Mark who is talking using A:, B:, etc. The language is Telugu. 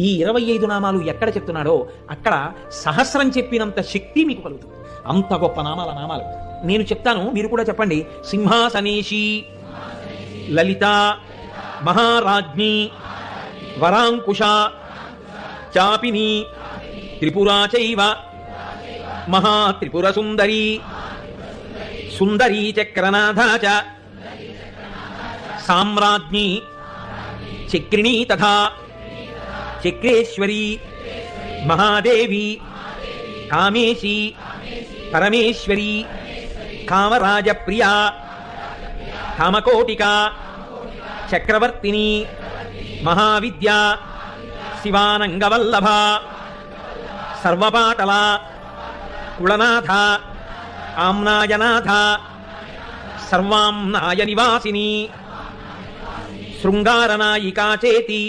A: ఈ 25 నామాలు ఎక్కడ చెప్తున్నాడో అక్కడ సహస్రం చెప్పినంత శక్తి మీకు కలుగుతుంది. అంత గొప్ప నామాలు నేను చెప్తాను, మీరు కూడా చెప్పండి. సింహాసనేషి, లలిత, మహారాజ్ఞి, వరాంకుశ, చాపిని, త్రిపురా చైవ, మహాత్రిపుర సుందరి, సుందరీ చక్రనాథ చ, సామ్రాజ్ఞి, చక్రిణీ తథా చక్రేశ్వరి, మహాదేవి, కామేశి, పరమేశ్వరి, కామరాజప్రియ, కామకోటిక, చక్రవర్తిని, మహావిద్య, శివానంగవల్లభ, సర్వపాటల, కుళనాథ, ఆమ్నాయనాథ, సర్వాంనాయ నివాసిని, శృంగారనాయికా చేతి,